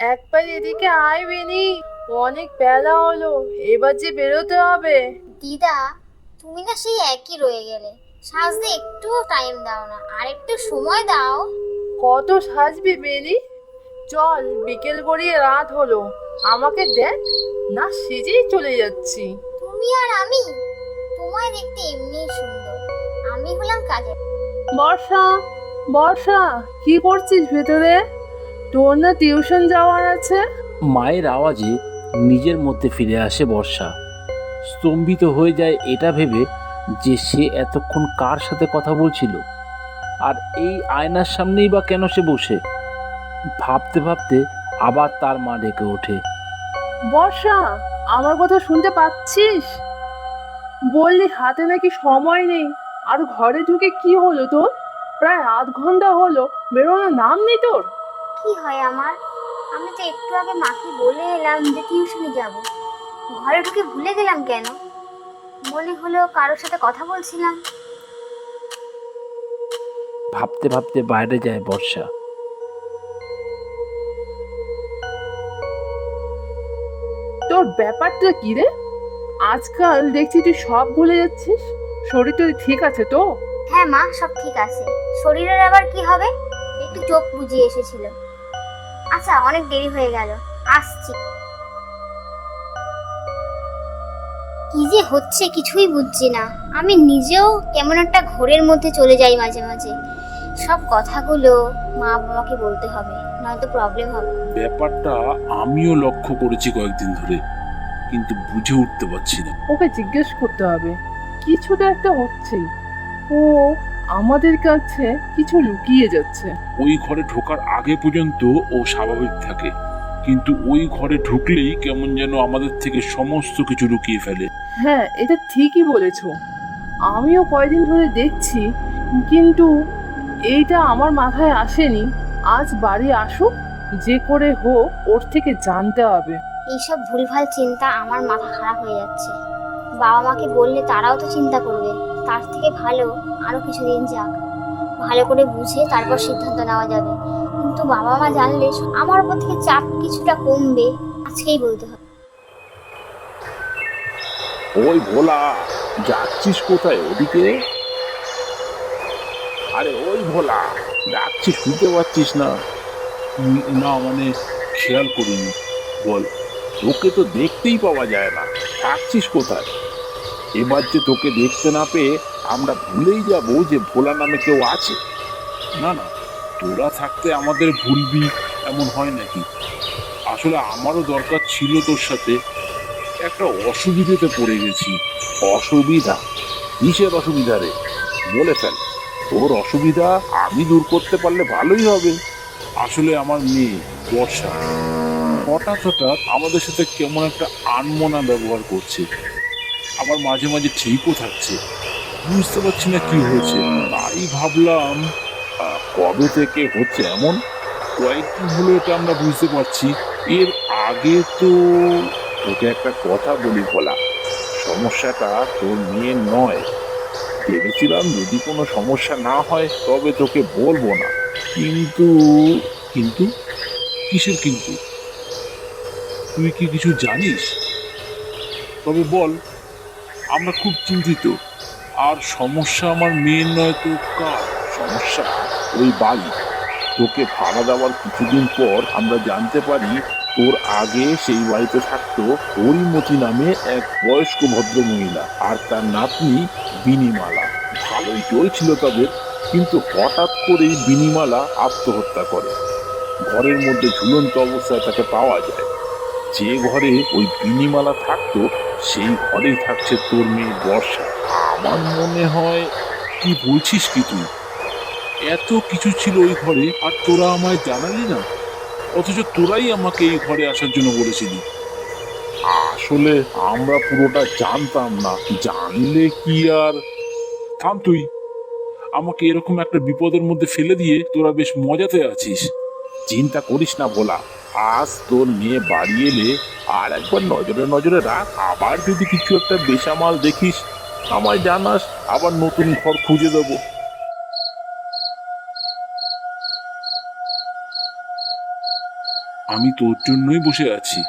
একবার এদিকে আয় বেনি। অনেক বেলা হলো, এবার যে বেরোতে হবে। দিদা, তুমি না সেই একই রয়ে গেলে। সাজতে একটুও টাইম দাও না, আর একটু সময় দাও। কত সাজবি বেনি? চল, বিকেল গড়িয়ে রাত হলো। আমাকে দেখ, না সেজেই চলে যাচ্ছি। তুমি আর আমি, তোমায় দেখতে এমনিই সুন্দর, আমি হলাম কাজের। বর্ষা, বর্ষা, কি করছিস ভেতরে? তোর না টিউশন যাওয়ার আছে? মায়ের আওয়াজে নিজের মধ্যে ফিরে আসে বর্ষা। স্তম্ভিত হয়ে যায় এটা ভেবে যে সে এতক্ষণ কার সাথে কথা বলছিল, আর এই আয়নার সামনেই বা কেন সে বসে। ভাবতে ভাবতে আবার তার মা ডেকে ওঠে। বর্ষা, আমার কথা শুনতে পাচ্ছিস? বললি হাতে নাকি সময় নেই, আর ঘরে ঢুকে কি হলো তোর? প্রায় আধ ঘন্টা হলো, বেরোনোর নাম নেই তোর। কি হয় আমার? আমি তো একটু আগে মাকে বলে এলাম যে টিউশনে যাব। ঘরে ঢুকে ভুলে গেলাম কেন? মনে হলো কারোর সাথে কথা বলছিলাম। ভাবতে ভাবতে বাইরে যায় বর্ষা। তোর ব্যাপারটা কি রে? আজকাল দেখছি তুই সব ভুলে যাচ্ছিস। শরীর তো ঠিক আছে তো? হ্যাঁ মা, সব ঠিক আছে। শরীরের আবার কি হবে? একটু চোখ বুজিয়ে এসেছিল। আচ্ছা, অনেক দেরি হয়ে গেল, আসছি। কি যে হচ্ছে কিছুই বুঝছি না। আমি নিজেও কেমন একটা ঘোরের মধ্যে চলে যাই মাঝে মাঝে। সব কথাগুলো মা বাবাকে বলতে হবে, নয়তো প্রবলেম হবে। ব্যাপারটা আমিও লক্ষ্য করেছি কয়েকদিন ধরে, কিন্তু বুঝে উঠতে পারছি না। ওকে জিজ্ঞেস করতে হবে। কিছু তো একটা হচ্ছেই। ও আমাদের কাছে কিছু লুকিয়ে যাচ্ছে। ওই ঘরে ঢোকার আগে পর্যন্ত ও স্বাভাবিক থাকে, কিন্তু ওই ঘরে ঢুকলেই কেমন যেন আমাদের থেকে সমস্ত কিছু লুকিয়ে ফেলে। হ্যাঁ, এটা ঠিকই বলেছ। আমিও কয়দিন ধরে দেখছি, কিন্তু এইটা আমার মাথায় আসেনি। আজ বাড়ি আসুক, যে করে হোক ওর থেকে জানতে হবে। এইসব ভুলভাল চিন্তা আমার মাথা খারাপ হয়ে যাচ্ছে। বাবা মাকে বললে তারাও তো চিন্তা করবে। তার থেকে ভালো আরো কিছুদিন যাক, ভালো করে বুঝে তারপর সিদ্ধান্ত নেওয়া যাবে। কিন্তু বাবা মা জানলে আমার উপর থেকে চাপ কিছুটা কমবে। আজকেই বলতে হবে। ওই ভোলা, যাচ্ছিস কোথায় ওদিকে? আরে ওই ভোলা, ডাকছিস শুনতে পাচ্ছিস না? না মানে খেয়াল করিনি। বল, তোকে তো দেখতেই পাওয়া যায় না, থাকছিস কোথায়? এবার যে তোকে দেখতে না পেয়ে আমরা ভুলেই যাবো যে ভোলা নামে কেউ আছে। না না, তোরা থাকতে আমাদের ভুলবি এমন হয় নাকি? আসলে আমারও দরকার ছিল তোর সাথে। একটা অসুবিধাতে পড়ে গেছি। অসুবিধা? কিসের অসুবিধা রে? বলে ফেল। তোর অসুবিধা আমি দূর করতে পারলে ভালোই হবে। আসলে আমার মেয়ে বর্ষা হঠাৎ হঠাৎ আমাদের সাথে কেমন একটা আনমনা ব্যবহার করছে, আবার মাঝে মাঝে ঠিকও থাকছে। বুঝতে পারছি না কি হয়েছে। তাই ভাবলাম, কবে থেকে হচ্ছে এমন? কয়েকদিন হলো এটা আমরা বুঝতে পারছি। এর আগে তো তোকে একটা কথা বলি ভোলা, সমস্যাটা তোর মেয়ে নয়। ভেবেছিলাম যদি কোনো সমস্যা না হয় তবে তোকে বলবো না, কিন্তু কিন্তু, কিসের কিন্তু? তুই কি কিছু জানিস? তবে বল, আমরা খুব চিন্তিত। আর সমস্যা আমার মেয়ের নয় তো কার? সমস্যা ওই বালি। তোকে ভাড়া দেওয়ার কিছুদিন পর আমরা জানতে পারি তোর আগে সেই বাড়িতে থাকতো হরিমতি নামে এক বয়স্ক ভদ্র মহিলা আর তার নাতনি বিনিমালা। ভালোই চলছিল তাদের, কিন্তু হঠাৎ করেই বিনিমালা আত্মহত্যা করে। ঘরের মধ্যে ঝুলন্ত অবস্থায় তাকে পাওয়া যায়। যে ঘরে ওই বিনিমালা থাকতো সেই ঘরেই থাকছে তোর মেয়ে বর্ষা। আমার মনে হয়, কি বলছিস কি তুই? এত কিছু ছিল ওই ঘরে আর তোরা আমায় জানালি না, অথচ তোরাই আমাকে এই ঘরে আসার জন্য বলেছিলি। আসলে আমরা পুরোটা জানতাম না, জানলে কি আর। থাম তুই, আমাকে এরকম একটা বিপদের মধ্যে ফেলে দিয়ে তোরা বেশ মজাতে আছিস। চিন্তা করিস না ভোলা, আজ তোর মেয়ে বাড়ি এলে আর একবার নজরে নজরে রাখ। আবার যদি কিছু একটা বেসামাল দেখিস আমায় জানাস, আবার নতুন ঘর খুঁজে দেবো। আমি তোর জন্যই বসে আছি।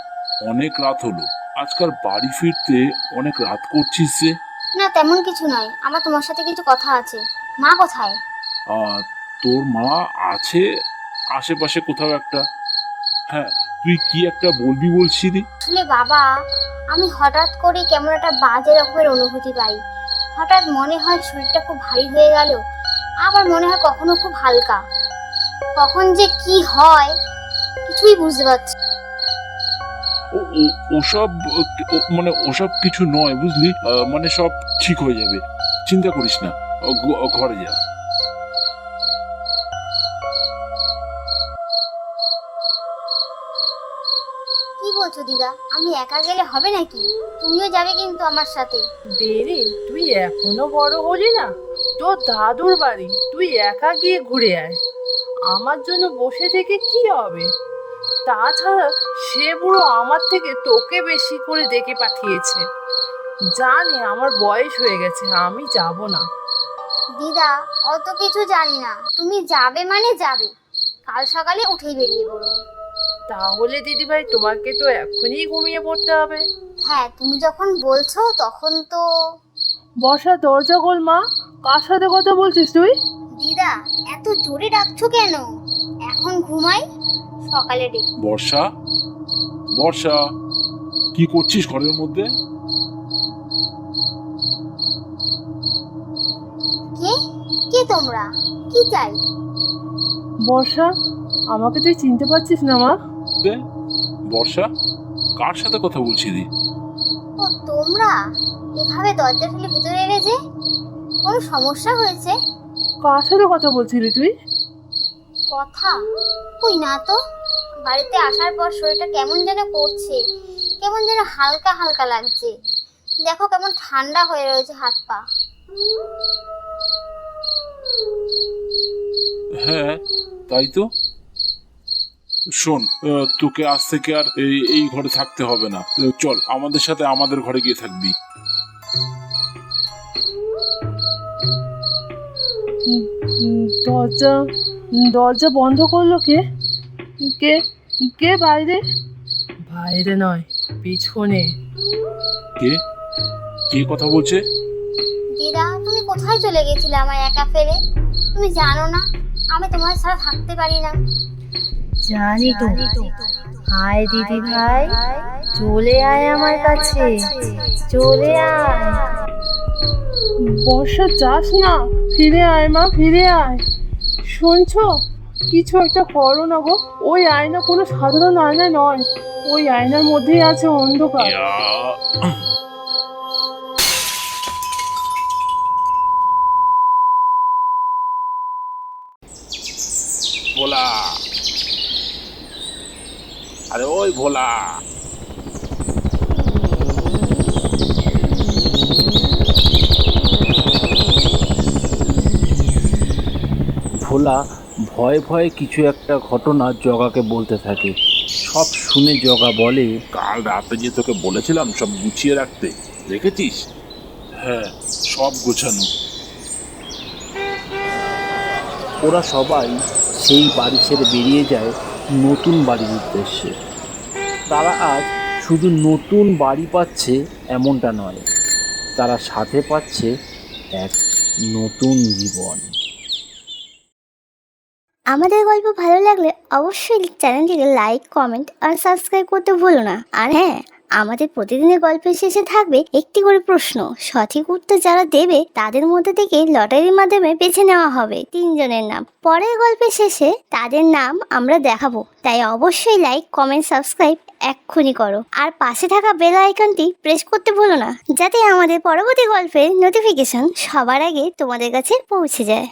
অনেক রাত হলো, আজকাল বাড়ি ফিরতে অনেক রাত করছিস যে। না তেমন কিছু নয়, আমার তোমার সাথে কিছু কথা আছে। মা কোথায়? তোর মা আছে আশেপাশে কোথাও একটা। হ্যাঁ, তুই কি একটা বলবি বলছিলি? আসলে বাবা, আমি হঠাৎ করে কেমন একটা বাজে রকমের অনুভূতি পাই। হঠাৎ মনে হয় শরীরটা খুব ভারী হয়ে গেল, আবার মনে হয় কখনো খুব হালকা। কখন যে কি হয় কিছুই বুঝতে পারছি না। ওসব মানে ওসব কিছু নয় বুঝলি, মানে সব ঠিক হয়ে যাবে, চিন্তা করিস না। ঘরে যা। কি বলছো দিদা? আমি একা গেলে হবে নাকি? তুমিও যাবে কিন্তু আমার সাথে। বেরে, তুই এখনো বড় হলি না? তোর দাদুর বাড়ি, তুই একা গিয়ে ঘুরে আয়। আমার জন্য বসে থেকে কি হবে? তাছাড়া সে বুড়ো আমার থেকে তোকে বেশি করে ডেকে পাঠিয়েছে। জানি আমার বয়স হয়ে গেছে, আমি যাব না। দিদা, অত কিছু জানি না, তুমি যাবে মানে যাবে। কাল সকালে উঠেই বেরিয়ে পড়বো। তাহলে দিদিভাই, তোমাকে তো এখনই ঘুমিয়ে পড়তে হবে। হ্যাঁ, তুমি যখন বলছো তখন তো। বর্ষা, দরজা খোল মা। কার সাথে কথা বলছিস তুই? দিদা, এত জোরে ডাকছো কেন? এখন ঘুমাই, সকালে ডেকে। বর্ষা, বর্ষা, কি করছিস ঘরের মধ্যে? কে? কে তোমরা? কি চাই? বর্ষা, আমাকে তুই চিনতে পারছিস না মা? বর্ষা, কার সাথে কথা বলছিলি? ও তোমরা এভাবে দরজা ঠেলে ভেতরে এলে যে? কোনো সমস্যা হয়েছে? কার সাথে কথা বলছিলি তুই? কথা কই না তো। বাড়িতে আসার পর শরীরটা কেমন যেন করছে, কেমন যেন হালকা হালকা লাগছে। দেখো কেমন ঠান্ডা হয়ে রয়েছে হাত পা। হ্যাঁ, তাই তো। শোন, তোকে আজ থেকে আর এই ঘরে থাকতে হবে না। চল আমাদের সাথে আমাদের ঘরে গিয়ে থাকবি। দরজা দরজা বন্ধ করলো কে? কে কে বাইরে? বাইরে নয়, পিছনে। কে কে কথা বলছে? দিদা, তুমি কোথায় চলে গেছিলে আমায় একা ফেলে? তুমি জানো না আমি তোমার ছাড়া থাকতে পারি না। জানি তো। হায় দিদি ভাই, চলে আয় আমার কাছে, চলে আয়। বর্ষা, যাস না, ফিরে আয় মা, ফিরে আয়। শুনছো? কিছু একটা করো না গো। ওই আয়না কোনো সাধারণ আয়না নয়, ওই আয়নার মধ্যেই আছে অন্ধকার। ভোলা, আরে ওই ভোলা। ভোলা ভয়ে ভয়ে কিছু একটা ঘটনা জগাকে বলতে থাকে। সব শুনে জগা বলে, কাল রাতে যে তোকে বলেছিলাম সব গুছিয়ে রাখতে, রেখেছিস? হ্যাঁ, সব গোছানো। ওরা সবাই সেই বাড়ি ছেড়ে বেরিয়ে যায় নতুন বাড়ির উদ্দেশ্যে। তারা আজ শুধু নতুন বাড়ি পাচ্ছে এমনটা নয়, তারা সাথে পাচ্ছে এক নতুন জীবন। আমাদের গল্প ভালো লাগলে অবশ্যই চ্যানেলটিকে লাইক, কমেন্ট আর সাবস্ক্রাইব করতে ভুলো না। আর হ্যাঁ, আমাদের প্রতিদিনের গল্পের শেষে থাকবে একটি করে প্রশ্ন। সঠিক উত্তর যারা দেবে তাদের মধ্যে থেকে লটারির মাধ্যমে বেছে নেওয়া হবে 3 জনের নাম। পরের গল্পের শেষে তাদের নাম আমরা দেখাবো, তাই অবশ্যই লাইক, কমেন্ট, সাবস্ক্রাইব এক্ষুনি করো। আর পাশে থাকা বেল আইকনটি প্রেস করতে ভুলো না, যাতে আমাদের পরবর্তী গল্পের নোটিফিকেশন সবার আগে তোমাদের কাছে পৌঁছে যায়।